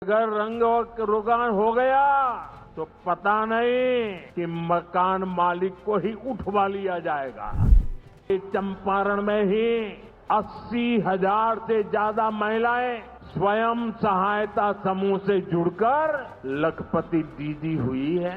अगर रंग रोगान हो गया तो पता नहीं कि मकान मालिक को ही उठवा लिया जाएगा। चंपारण में ही 80,000 से ज्यादा महिलाएं स्वयं सहायता समूह से जुड़कर लखपति दीदी हुई है।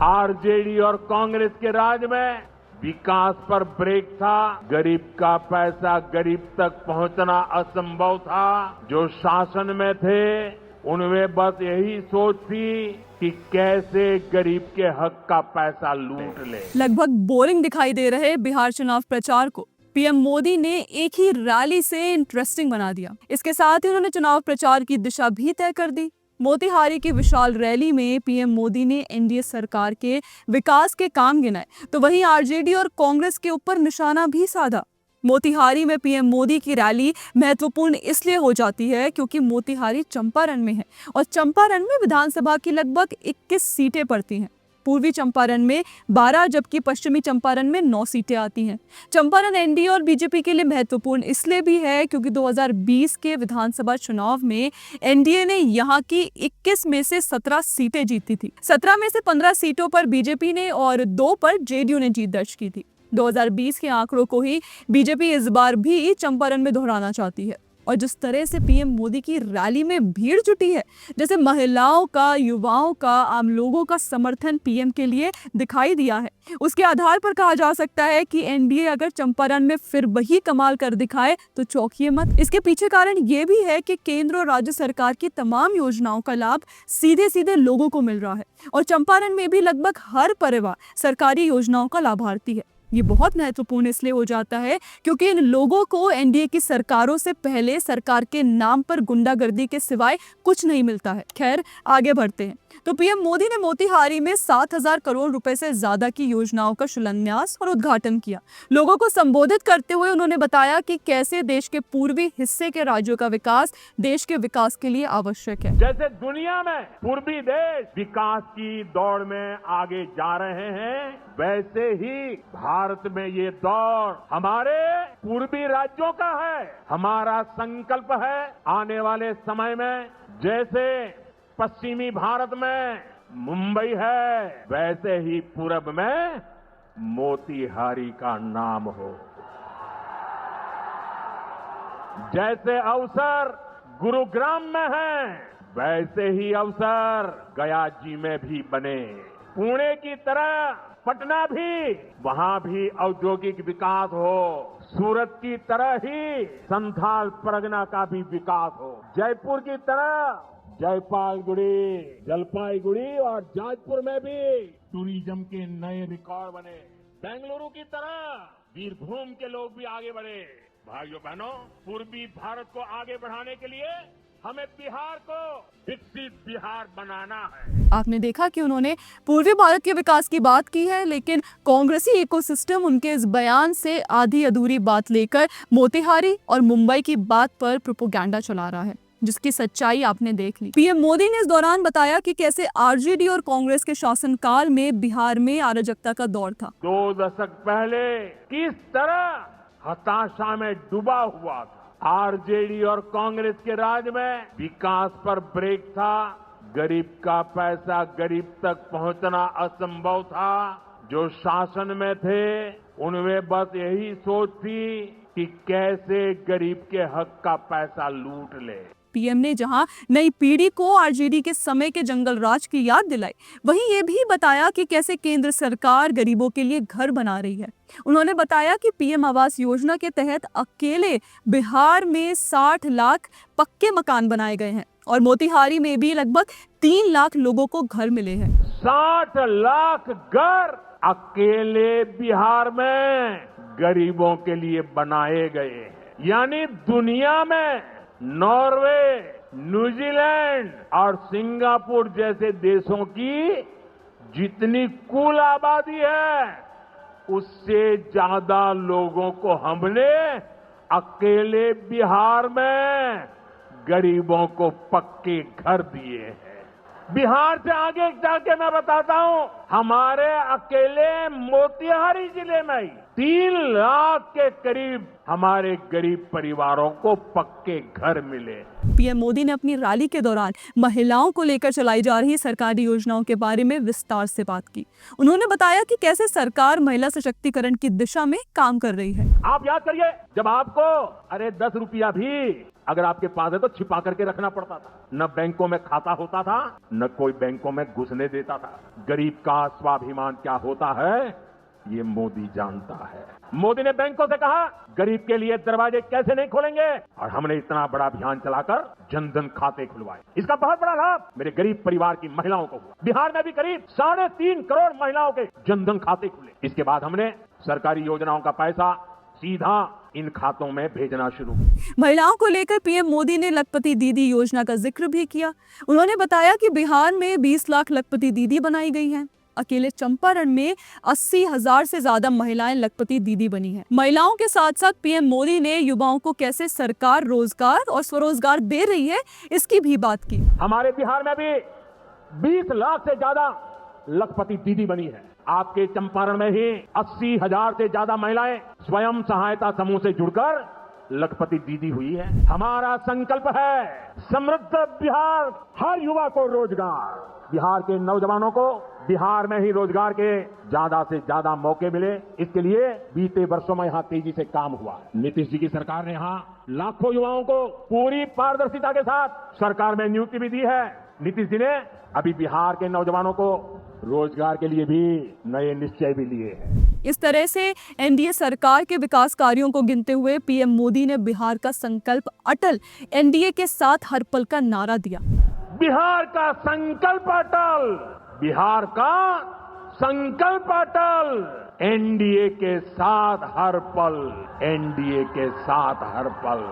आरजेडी और कांग्रेस के राज में विकास पर ब्रेक था, गरीब का पैसा गरीब तक पहुंचना असंभव था। जो शासन में थे उनमें बस यही सोच थी कि कैसे गरीब के हक का पैसा लूट ले। लगभग बोरिंग दिखाई दे रहे बिहार चुनाव प्रचार को पीएम मोदी ने एक ही रैली से इंटरेस्टिंग बना दिया। इसके साथ ही उन्होंने चुनाव प्रचार की दिशा भी तय कर दी। मोतिहारी की विशाल रैली में पीएम मोदी ने एनडीए सरकार के विकास के काम गिनाए, तो वहीं आरजेडी और कांग्रेस के ऊपर निशाना भी साधा। मोतिहारी में पीएम मोदी की रैली महत्वपूर्ण इसलिए हो जाती है क्योंकि मोतिहारी चंपारण में है और चंपारण में विधानसभा की लगभग 21 सीटें पड़ती हैं। पूर्वी चंपारण में 12 जबकि पश्चिमी चंपारण में 9 सीटें आती हैं। चंपारण एनडीए और बीजेपी के लिए महत्वपूर्ण इसलिए भी है क्योंकि 2020 के विधानसभा चुनाव में एनडीए ने यहां की 21 में से 17 सीटें जीती थी। 17 में से 15 सीटों पर बीजेपी ने और 2 पर जेडीयू ने जीत दर्ज की थी। 2020 के आंकड़ों को ही बीजेपी इस बार भी चंपारण में दोहराना चाहती है। और जिस तरह से पीएम मोदी की रैली में भीड़ जुटी है, जैसे महिलाओं का, युवाओं का, आम लोगों का समर्थन पीएम के लिए दिखाई दिया है, उसके आधार पर कहा जा सकता है कि एनडीए अगर चंपारण में फिर वही कमाल कर दिखाए तो चौंकिए मत। इसके पीछे कारण ये भी है कि केंद्र और राज्य सरकार की तमाम योजनाओं का लाभ सीधे सीधे लोगों को मिल रहा है और चंपारण में भी लगभग हर परिवार सरकारी योजनाओं का लाभार्थी है। ये बहुत महत्वपूर्ण इसलिए हो जाता है क्योंकि इन लोगों को एनडीए की सरकारों से पहले सरकार के नाम पर गुंडागर्दी के सिवाय कुछ नहीं मिलता है। खैर, आगे बढ़ते हैं तो पीएम मोदी ने मोतिहारी में 7,000 करोड़ रुपए से ज्यादा की योजनाओं का शिलान्यास और उद्घाटन किया। लोगों को संबोधित करते हुए उन्होंने बताया कि कैसे देश के पूर्वी हिस्से के राज्यों का विकास देश के विकास के लिए आवश्यक है। जैसे दुनिया में पूर्वी देश विकास की दौड़ में आगे जा रहे हैं, वैसे ही भारत में ये दौड़ हमारे पूर्वी राज्यों का है। हमारा संकल्प है आने वाले समय में जैसे पश्चिमी भारत में मुंबई है, वैसे ही पूरब में मोतिहारी का नाम हो। जैसे अवसर गुरुग्राम में है, वैसे ही अवसर गया जी में भी बने। पुणे की तरह पटना भी, वहां भी औद्योगिक विकास हो। सूरत की तरह ही संथाल परगना का भी विकास हो। जयपुर की तरह जयपालगुड़ी, जलपाईगुड़ी और जाजपुर में भी टूरिज्म के नए रिकॉर्ड बने। बेंगलुरु की तरह वीरभूम के लोग भी आगे बढ़े। भाइयों बहनों, पूर्वी भारत को आगे बढ़ाने के लिए हमें बिहार को विकसित बिहार बनाना है। आपने देखा कि उन्होंने पूर्वी भारत के विकास की बात की है, लेकिन कांग्रेसी इकोसिस्टम उनके इस बयान से आधी अधूरी बात लेकर मोतिहारी और मुंबई की बात पर प्रोपोगेंडा चला रहा है, जिसकी सच्चाई आपने देख ली। पीएम मोदी ने इस दौरान बताया कि कैसे आरजेडी और कांग्रेस के शासनकाल में बिहार में अराजकता का दौर था। 2 दशक पहले किस तरह हताशा में डूबा हुआ था। आरजेडी और कांग्रेस के राज में विकास पर ब्रेक था, गरीब का पैसा गरीब तक पहुंचना असंभव था। जो शासन में थे उनमें बस यही सोच थी कि कैसे गरीब के हक का पैसा लूट ले। पीएम ने जहां नई पीढ़ी को आरजेडी के समय के जंगल राज की याद दिलाई, वहीं ये भी बताया कि कैसे केंद्र सरकार गरीबों के लिए घर बना रही है। उन्होंने बताया कि पीएम आवास योजना के तहत अकेले बिहार में 60 लाख पक्के मकान बनाए गए हैं और मोतिहारी में भी लगभग 3 लाख लोगों को घर मिले हैं। 60 लाख घर अकेले बिहार में गरीबों के लिए बनाए गए हैं। यानी दुनिया में नॉर्वे, न्यूजीलैंड और सिंगापुर जैसे देशों की जितनी कुल आबादी है, उससे ज्यादा लोगों को हमने अकेले बिहार में गरीबों को पक्के घर दिए हैं। बिहार से आगे जाके मैं बताता हूं हमारे अकेले मोतिहारी जिले में ही 3 लाख के करीब हमारे गरीब परिवारों को पक्के घर मिले। पीएम मोदी ने अपनी रैली के दौरान महिलाओं को लेकर चलाई जा रही सरकारी योजनाओं के बारे में विस्तार से बात की। उन्होंने बताया कि कैसे सरकार महिला सशक्तिकरण की दिशा में काम कर रही है। आप याद करिए, जब आपको 10 रुपया भी अगर आपके पास है तो छिपा करके रखना पड़ता था। न बैंकों में खाता होता था, न कोई बैंकों में घुसने देता था। गरीब का स्वाभिमान क्या होता है, ये मोदी जानता है। मोदी ने बैंकों से कहा गरीब के लिए दरवाजे कैसे नहीं खोलेंगे, और हमने इतना बड़ा अभियान चलाकर जनधन खाते खुलवाए। इसका बहुत बड़ा लाभ मेरे गरीब परिवार की महिलाओं को हुआ। बिहार में भी करीब 3.5 करोड़ महिलाओं के जनधन खाते खुले। इसके बाद हमने सरकारी योजनाओं का पैसा सीधा इन खातों में भेजना शुरू। महिलाओं को लेकर पीएम मोदी ने लखपति दीदी योजना का जिक्र भी किया। उन्होंने बताया कि बिहार में 20 लाख लखपति दीदी बनाई गई हैं। अकेले चंपारण में 80,000 से ज्यादा महिलाएं लखपति दीदी बनी हैं। महिलाओं के साथ साथ पीएम मोदी ने युवाओं को कैसे सरकार रोजगार और स्वरोजगार दे रही है, इसकी भी बात की। हमारे बिहार में भी 20 लाख से ज्यादा लखपति दीदी बनी है। आपके चंपारण में ही 80,000 से ज्यादा महिलाएं स्वयं सहायता समूह से जुड़कर लखपति दीदी हुई है। हमारा संकल्प है समृद्ध बिहार, हर युवा को रोजगार। बिहार के नौजवानों को बिहार में ही रोजगार के ज्यादा से ज्यादा मौके मिले, इसके लिए बीते वर्षों में यहाँ तेजी से काम हुआ है। नीतीश जी की सरकार ने यहाँ लाखों युवाओं को पूरी पारदर्शिता के साथ सरकार में नियुक्ति भी दी है। नीतीश जी ने अभी बिहार के नौजवानों को रोजगार के लिए भी नए निश्चय भी लिए हैं। इस तरह से एनडीए सरकार के विकास कार्यों को गिनते हुए पीएम मोदी ने बिहार का संकल्प अटल, एनडीए के साथ हर पल का नारा दिया। बिहार का संकल्प अटल, बिहार का संकल्प अटल, एनडीए के साथ हर पल, एनडीए के साथ हर पल।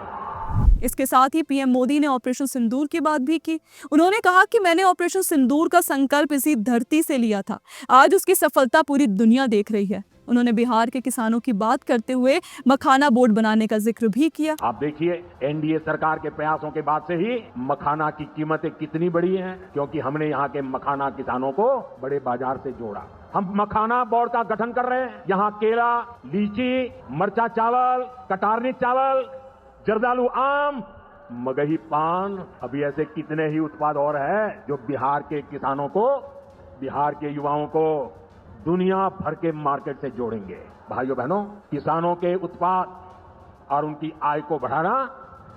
इसके साथ ही पीएम मोदी ने ऑपरेशन सिंदूर की बात भी की। उन्होंने कहा कि मैंने ऑपरेशन सिंदूर का संकल्प इसी धरती से लिया था। आज उसकी सफलता पूरी दुनिया देख रही है। उन्होंने बिहार के किसानों की बात करते हुए मखाना बोर्ड बनाने का जिक्र भी किया। आप देखिए, एनडीए सरकार के प्रयासों के बाद से ही मखाना की कीमतें कितनी बढ़ी हैं, क्योंकि हमने यहाँ के मखाना किसानों को बड़े बाजार से जोड़ा। हम मखाना बोर्ड का गठन कर रहे हैं। यहाँ केला, लीची, मरचा चावल, कटारनी चावल, जर्दालू आम, मगही पान, अभी ऐसे कितने ही उत्पाद और हैं जो बिहार के किसानों को, बिहार के युवाओं को दुनिया भर के मार्केट से जोड़ेंगे। भाइयों बहनों, किसानों के उत्पाद और उनकी आय को बढ़ाना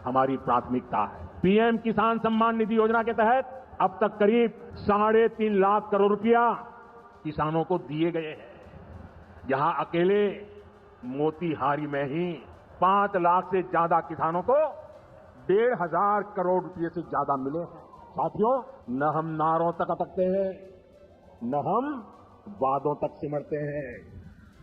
हमारी प्राथमिकता है। पीएम किसान सम्मान निधि योजना के तहत अब तक करीब 3.5 लाख करोड़ रुपया किसानों को दिए गए हैं। यहां अकेले मोतिहारी में ही 5 लाख से ज्यादा किसानों को 1,500 करोड़ रुपए से ज्यादा मिले हैं। साथियों, न हम नारों तक अटकते हैं, न हम वादों तक सिमरते हैं,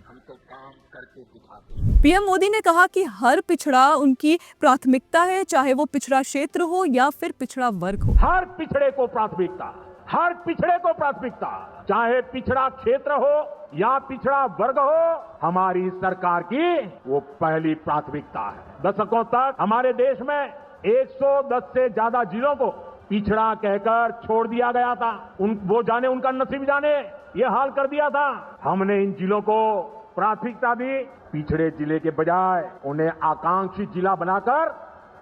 हम तो काम करके दिखाते हैं। पीएम मोदी ने कहा कि हर पिछड़ा उनकी प्राथमिकता है, चाहे वो पिछड़ा क्षेत्र हो या फिर पिछड़ा वर्ग हो। हर पिछड़े को प्राथमिकता, हर पिछड़े को प्राथमिकता, चाहे पिछड़ा क्षेत्र हो या पिछड़ा वर्ग हो, हमारी सरकार की वो पहली प्राथमिकता है। दशकों तक हमारे देश में 110 से ज्यादा जिलों को पिछड़ा कहकर छोड़ दिया गया था। वो जाने उनका नसीब जाने ये हाल कर दिया था। हमने इन जिलों को प्राथमिकता दी, पिछड़े जिले के बजाय उन्हें आकांक्षी जिला बनाकर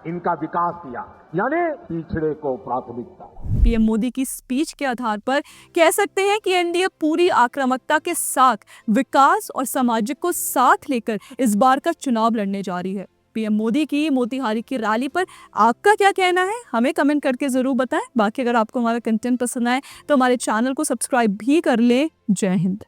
इनका विकास किया, यानी पिछड़े को प्राथमिकता। पीएम मोदी की स्पीच के आधार पर कह सकते हैं कि एनडीए पूरी आक्रामकता के साथ विकास और सामाजिक को साथ लेकर इस बार का चुनाव लड़ने जा रही है। पीएम मोदी की मोतिहारी की रैली पर आपका क्या कहना है, हमें कमेंट करके जरूर बताएं। बाकी अगर आपको हमारा कंटेंट पसंद आए तो हमारे चैनल को सब्सक्राइब भी कर लें। जय हिंद।